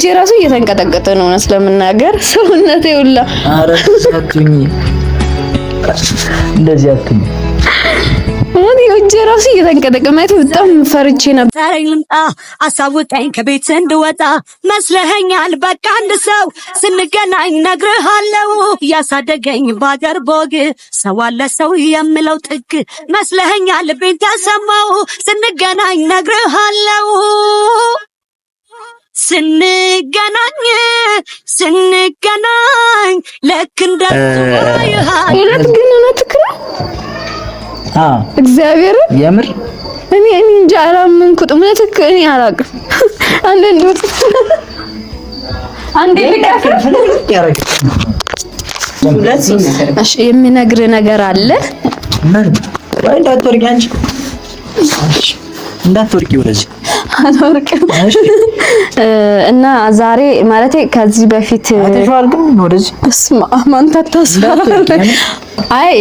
እጄ ራሱ እየተንቀጠቀጠ ነው ስለምናገር ሰውነቴ ሁላ አረሳቱኝ እንደዚህ አትኝ እኔ እጄ ራሱ እየተንቀጠቀጠ በጣም ፈርቼ ነበር። ታረኝልምጣ አሳውቀኝ ከቤት እንድወጣ መስለኸኛል በቃ አንድ ሰው ስንገናኝ ነግርሃለው ያሳደገኝ ባገር ቦግ ሰው አለ ሰው የምለው ጥግ መስለኸኛል ቤት ተሰማው ስንገናኝ ነግርሃለው ስንገናኝ ልክ እንደ እውነት ግን እውነትክ ነው እግዚአብሔር የምር እኔ እንጃ አላመንኩት እውነትክ እኔ አላውቅም አንዴ እሺ የሚነግር ነገር አለ ምን ወይ እንዳትወርቂ አንቺ እንዳትወርቂ ወደዚህ አልወርቅም እና ዛሬ ማለት ከዚህ በፊት አትሽዋል ግን ወደዚህ እስማ ማንታታስ አይ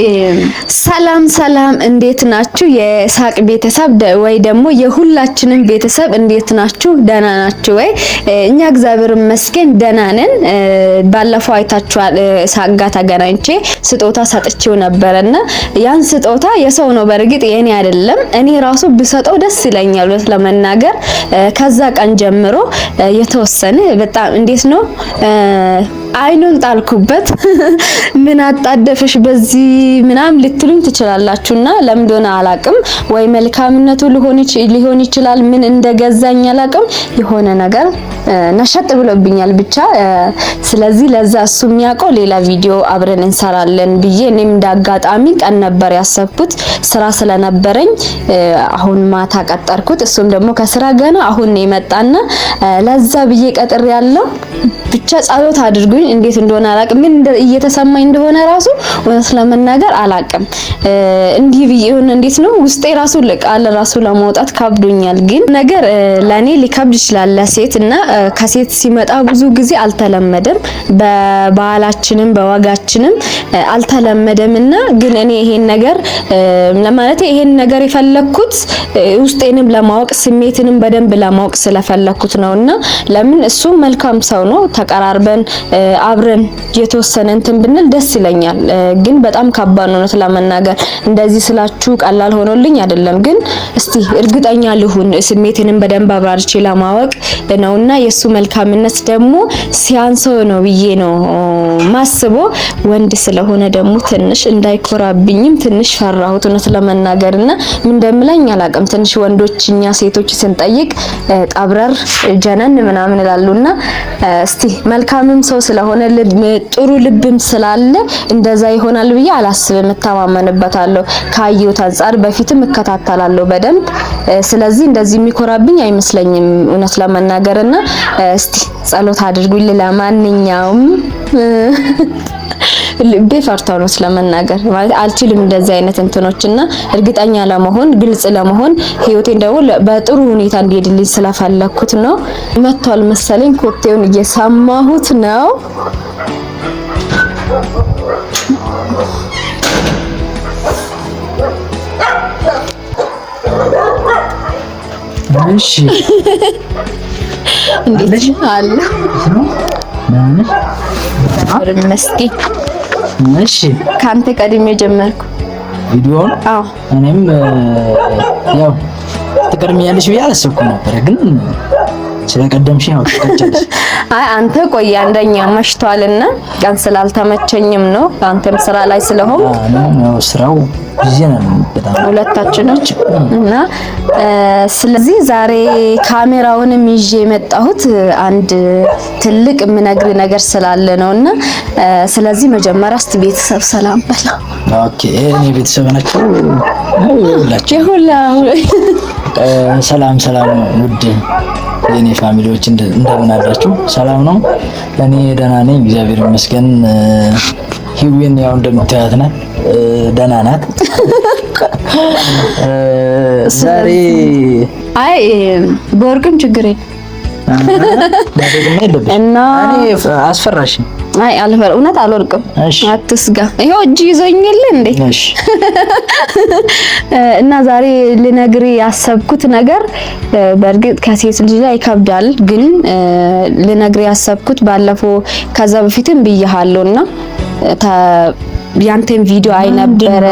ሰላም እንዴት ናችሁ የሳቅ ቤተሰብ ወይ ደግሞ የሁላችንም ቤተሰብ እንዴት ናችሁ ደህና ናችሁ ወይ እኛ እግዚአብሔር ይመስገን ደህና ነን ባለፈው አይታችኋል ሳቅ ጋር ተገናኝቼ ስጦታ ሰጥቼው ነበርና ያን ስጦታ የሰው ነው በርግጥ የኔ አይደለም እኔ ራሱ ብሰጠው ደስ ይለኛል ለመናገር ከዛ ቀን ጀምሮ የተወሰነ በጣም እንዴት ነው አይኑን ጣልኩበት ምን አጣደፈሽ በዚህ ምናም ልትሉኝ ትችላላችሁና ለምዶና አላቅም ወይ መልካምነቱ ሊሆን ይችላል ምን እንደገዛኝ አላቅም የሆነ ነገር ነሸጥ ብሎብኛል ብቻ ስለዚህ ለዛ እሱ የሚያውቀው ሌላ ቪዲዮ አብረን እንሰራለን ብዬ እኔም እንዳጋጣሚ ቀን ነበር ያሰብኩት ስራ ስለነበረኝ አሁን ማታ ቀጠርኩት እሱም ደግሞ ከስራ ገና አሁን የመጣና ለዛ ብዬ ቀጥር ያለው ብቻ ጸሎት አድርጉኝ እንዴት እንደሆነ አላቅም ምን እየተሰማኝ እንደሆነ ራሱ ወንስ ለመናገር አላቅም እንዲህ ቢሆን እንዴት ነው ውስጤ ራሱ ለቃል ራሱ ለማውጣት ካብዶኛል ግን ነገር ለኔ ሊከብድ ይችላል ለሴትና ከሴት ሲመጣ ብዙ ጊዜ አልተለመደም በባህላችንም በዋጋችንም አልተለመደምና ግን እኔ ይሄን ነገር ለማለት ይሄን ነገር የፈለኩት ውስጤንም ለማወቅ ስሜትንም በደንብ ለማወቅ ስለፈለኩት ነውና ለምን እሱ መልካም ሰው ነው ተቀራርበን አብረን የተወሰነ እንትን ብንል ደስ ይለኛል ግን በጣም ከባድ ነው ለማናገር እንደዚህ ስላችሁ ቀላል ሆኖልኝ አይደለም ግን እስቲ እርግጠኛ ልሁን ስሜቴንም በደንብ አብራርቼ ለማወቅ ነውና የሱ መልካምነት ደግሞ ሲያንሰው ነው ብዬ ነው ማስቦ ወንድ ስለሆነ ደግሞ ትንሽ እንዳይኮራብኝም ትንሽ ፈራሁት ነው ለማናገርና ምን እንደምለኝ አላቅም ትንሽ ወንዶችኛ ሴቶች ስንጠይቅ ጣብረር ጀነን ምናምን ይላሉና እስቲ መልካምም ሰው ስለሆነ ጥሩ ልብም ስላለ እንደዛ ይሆናል ብዬ አላስብም ተማመንበታለሁ ካየሁት አንፃር በፊትም እከታተላለሁ በደንብ ስለዚህ እንደዚህ የሚኮራብኝ አይመስለኝም እውነት ለመናገርና እስቲ ጸሎት አድርጉኝ ለማንኛውም ልቤ ፈርታው ነው ስለመናገር ማለት አልችልም እንደዚህ አይነት እንትኖችና እርግጠኛ ለመሆን ግልጽ ለመሆን ህይወቴን ደግሞ በጥሩ ሁኔታ እንዲሄድልኝ ስለፈለኩት ነው መጥቷል መሰለኝ ኮቴውን እየሰማሁት ነው እሺ እንዴት አለ መስኪ እሺ ካንተ ቀድሜ ጀመርኩ ቪዲዮውን እኔም ያው ትቀርሚያለሽ ብዬ አላሰብኩም ነበር ግን ስለቀደምሽ ነው ተጨጨሽ አይ አንተ ቆይ አንደኛ መሽቷልና ቀን ስላልተመቸኝም ነው አንተም ስራ ላይ ስለሆንክ ነው ስራው ጊዜ ነው በጣም ሁለታችንም እና ስለዚህ ዛሬ ካሜራውንም ይዤ የመጣሁት አንድ ትልቅ ምነግር ነገር ስላለ ነውና ስለዚህ መጀመሪያ እስቲ ቤተሰብ ሰላም በላ ኦኬ እኔ ቤተሰብ ናቸው ሁላ ሰላም ውድ የኔ ፋሚሊዎች እንደምን አላችሁ ሰላም ነው እኔ ደህና ነኝ እግዚአብሔር ይመስገን ሂዊን ያው እንደምታያት ናት ደህና ናት ዛሬ አይ በወርቅም ችግር እና እኔ አስፈራሽ አይ አልፈር እውነት አልወርቅም። አትስጋ። ይሄው እጅ ይዞኛል እንዴ? እሺ። እና ዛሬ ልነግር ያሰብኩት ነገር በእርግጥ ከሴት ልጅ ላይ ይከብዳል፣ ግን ልነግር ያሰብኩት ባለፈው ከዛ በፊትም ብዬሃለሁና ያንተን ቪዲዮ አይ ነበረ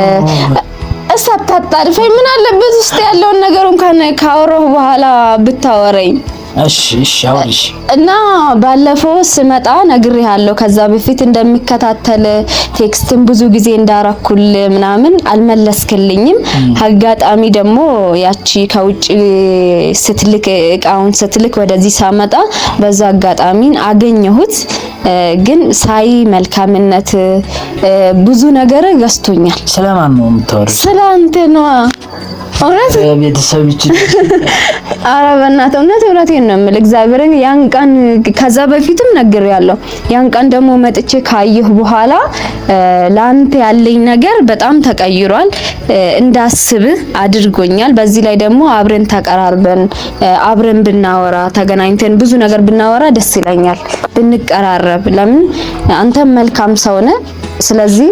እሳታጣልፈኝ ምን አለበት ውስጥ ያለውን ነገር እንኳን ካወራሁ በኋላ ብታወራኝ። እሺ አውሪሽ። እና ባለፈው ስመጣ ነግሬሃለሁ ከዛ በፊት እንደሚከታተል ቴክስትን ብዙ ጊዜ እንዳረኩል ምናምን አልመለስክልኝም። አጋጣሚ ደግሞ ያቺ ከውጭ ስትልክ እቃውን ስትልክ ወደዚህ ሳመጣ በዛ አጋጣሚ አገኘሁት። ግን ሳይ መልካምነት ብዙ ነገር ገዝቶኛል። ስለማን ነው የምታወሪው? ስላንተ ነው። እውነት ቤተሰብ ይችላል። ኧረ በእናትህ እውነቴን ነው የምልህ እግዚአብሔርን። ያን ቀን ከዛ በፊትም ነግሬያለሁ። ያን ቀን ደግሞ መጥቼ ካየሁ በኋላ ላንተ ያለኝ ነገር በጣም ተቀይሯል። እንዳስብህ አድርጎኛል። በዚህ ላይ ደግሞ አብረን ተቀራርበን አብረን ብናወራ ተገናኝተን ብዙ ነገር ብናወራ ደስ ይለኛል፣ ብንቀራረብ። ለምን አንተም መልካም ሰው ነህ። ስለዚህ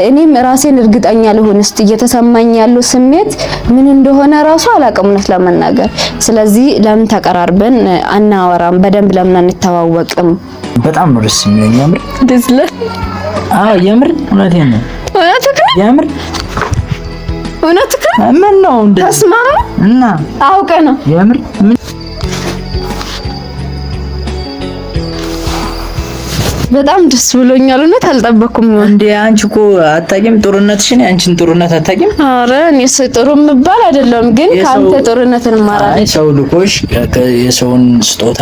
እኔም ራሴን እርግጠኛ ልሆን እስቲ እየተሰማኝ ያለው ስሜት ምን እንደሆነ ራሱ አላውቅም እውነት ለመናገር። ስለዚህ ለምን ተቀራርበን አናወራም? በደንብ ለምን አንተዋወቅም? በጣም ነው ደስ የሚለኝ የምር ደስለ የምር እውነቴን ነው። የምር እውነትህ ምን ነው ተስማማ እና አውቀ ነው የምር ምን በጣም ደስ ብሎኛል። እውነት አልጠበኩም እንዴ! አንቺ እኮ አታውቂም ጥሩነትሽን፣ አንቺን ጥሩነት አታውቂም። አረ እኔስ ጥሩ የምባል አይደለም፣ ግን ካንተ ጥሩነትን ማራለች። ሰው ልኮሽ የሰውን ስጦታ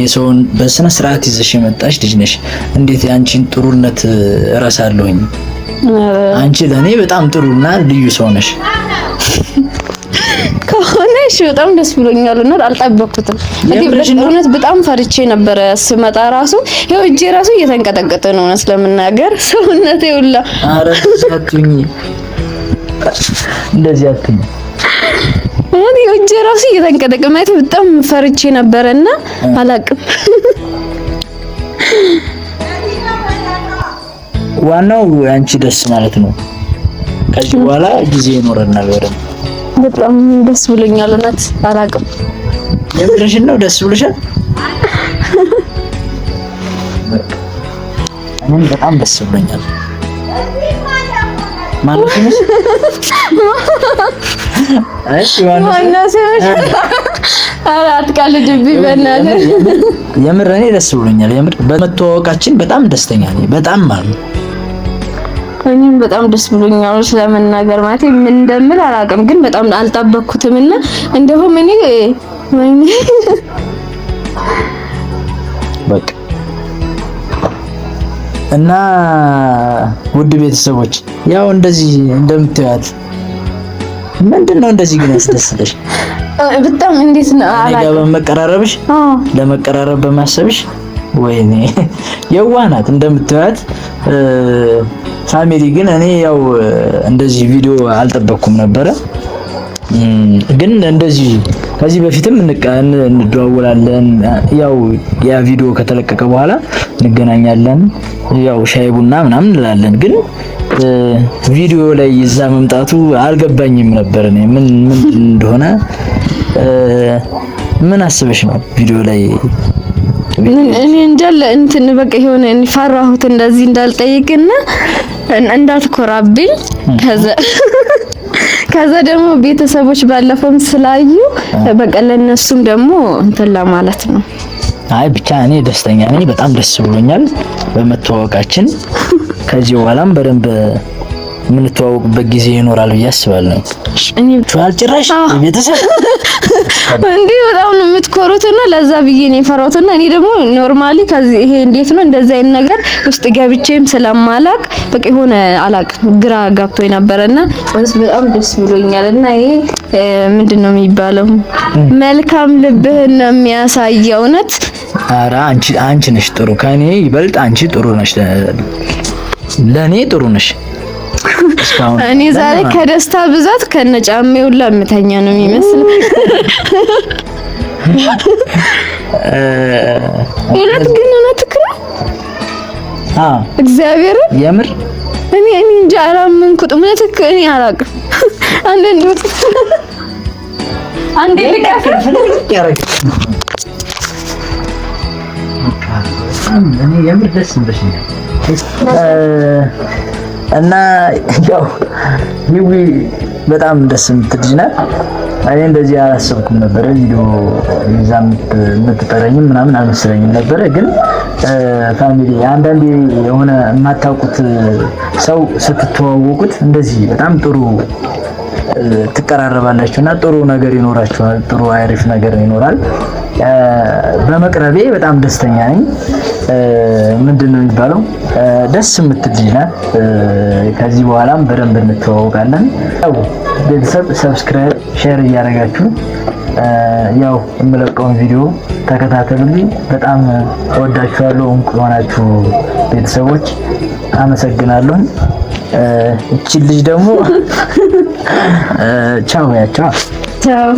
የሰውን በስነ ስርዓት ይዘሽ የመጣሽ ልጅ ነሽ። እንዴት የአንቺን ጥሩነት እረሳለሁኝ? አንቺ ለኔ በጣም ጥሩና ልዩ ሰው ነሽ። ከሆነሽ በጣም ደስ ብሎኛል። እና አልጠበቅኩትም። እውነት በጣም ፈርቼ ነበረ ስመጣ ራሱ ይኸው እጄ ራሱ እየተንቀጠቀጠ ነው እውነት ለመናገር ሰውነቴ ሁላ። ኧረ አትሁኝ እንደዚህ አትሁኝ። ይኸው እጄ ራሱ እየተንቀጠቀጠ ማለት በጣም ፈርቼ ነበረና አላቅም። ዋናው አንቺ ደስ ማለት ነው። ከዚህ በኋላ ጊዜ ይኖረናል በደንብ። በጣም ደስ ብሎኛል እውነት አላቅም። የምርሽን ነው? ደስ ብሎሻል? እኔም በጣም ደስ ብሎኛል። ማለት ነው ማነው ኧረ አትቀልድብኝ በእናትህ። የምር እኔ ደስ ብሎኛል። የምር በመተዋወቃችን በጣም ደስተኛ ነኝ። በጣም ማለት እኔም በጣም ደስ ብሎኛል ስለመናገር ማለት ምን እንደምል አላውቅም፣ ግን በጣም አልጠበቅኩትምና እንደውም እኔ ወይኔ በቃ እና ውድ ቤተሰቦች ያው እንደዚህ እንደምታዩት ምንድነው እንደዚህ ግን ያስደስተሽ በጣም እንዴት ነው አላውቅም። በመቀራረብሽ ለመቀራረብ በማሰብሽ ወይኔ የዋናት እንደምታዩት ፋሚሊ። ግን እኔ ያው እንደዚህ ቪዲዮ አልጠበቅኩም ነበረ። ግን እንደዚህ ከዚህ በፊትም እንደዋወላለን። ያው ያ ቪዲዮ ከተለቀቀ በኋላ እንገናኛለን፣ ያው ሻይ ቡና ምናምን እንላለን። ግን ቪዲዮ ላይ ይዛ መምጣቱ አልገባኝም ነበር። እኔ ምን እንደሆነ ምን አስበሽ ነው ቪዲዮ ላይ? እኔ እንጃለ እንትን በቃ የሆነ ፈራሁት እንደዚህ እንዳልጠይቅና እንዳትኮራብኝ። ከዛ ደግሞ ቤተሰቦች ባለፈውም ስላዩ በቃ ለነሱም ደግሞ እንትን ለማለት ነው። አይ ብቻ እኔ ደስተኛ ነኝ። በጣም ደስ ብሎኛል በመተዋወቃችን። ከዚህ በኋላም በደንብ የምንተዋወቅበት ጊዜ ይኖራል ብዬ አስባለሁ። እኔ ጭራሽ ቤተሰብ እንዴ በጣም ነው የምትኮሩትና ለዛ ብዬ ነው የፈራሁትና እኔ ደግሞ ኖርማሊ ከዚህ ይሄ እንዴት ነው እንደዛ አይነት ነገር ውስጥ ገብቼም ስለማላቅ በቃ የሆነ አላቅ ግራ ገብቶኝ ነበርና በጣም ደስ ብሎኛልና ይሄ ምንድነው የሚባለው መልካም ልብህን ነው የሚያሳየው እውነት። ኧረ አንቺ ነሽ ጥሩ፣ ከኔ ይበልጥ አንቺ ጥሩ ነሽ፣ ለኔ ጥሩ ነሽ። እኔ ዛሬ ከደስታ ብዛት ከነጫሜው ለምተኛ ነው የሚመስለው። እውነት ግን እውነት እግዚአብሔር የምር እኔ እንጃ አላመንኩትም። እውነት እኔ አላውቅም። አንዴ እኔ የምር ደስ እንደሽኝ እና ያው ሂዊ በጣም ደስ የምትል ልጅ ናት። እኔ እንደዚህ አላሰብኩም ነበር። ቪዲዮ ይዛም የምትጠረኝም ምናምን አልመሰለኝም ነበር። ግን ፋሚሊ አንዳንዴ የሆነ የማታውቁት ሰው ስትተዋወቁት እንደዚህ በጣም ጥሩ ትቀራረባላችሁና ጥሩ ነገር ይኖራችኋል። ጥሩ አሪፍ ነገር ይኖራል። በመቅረቤ በጣም ደስተኛ ነኝ። ምንድነው የሚባለው ደስ የምትል ልጅ ናት። ከዚህ በኋላም በደንብ እንተዋወቃለን። ያው ቤተሰብ ሰብስክራይብ፣ ሼር እያደረጋችሁ ያው የምለቀውን ቪዲዮ ተከታተሉልኝ። በጣም እወዳችኋለሁ። እንቁ የሆናችሁ ቤተሰቦች አመሰግናለሁ። እቺ ልጅ ደግሞ ቻው ያቻው ቻው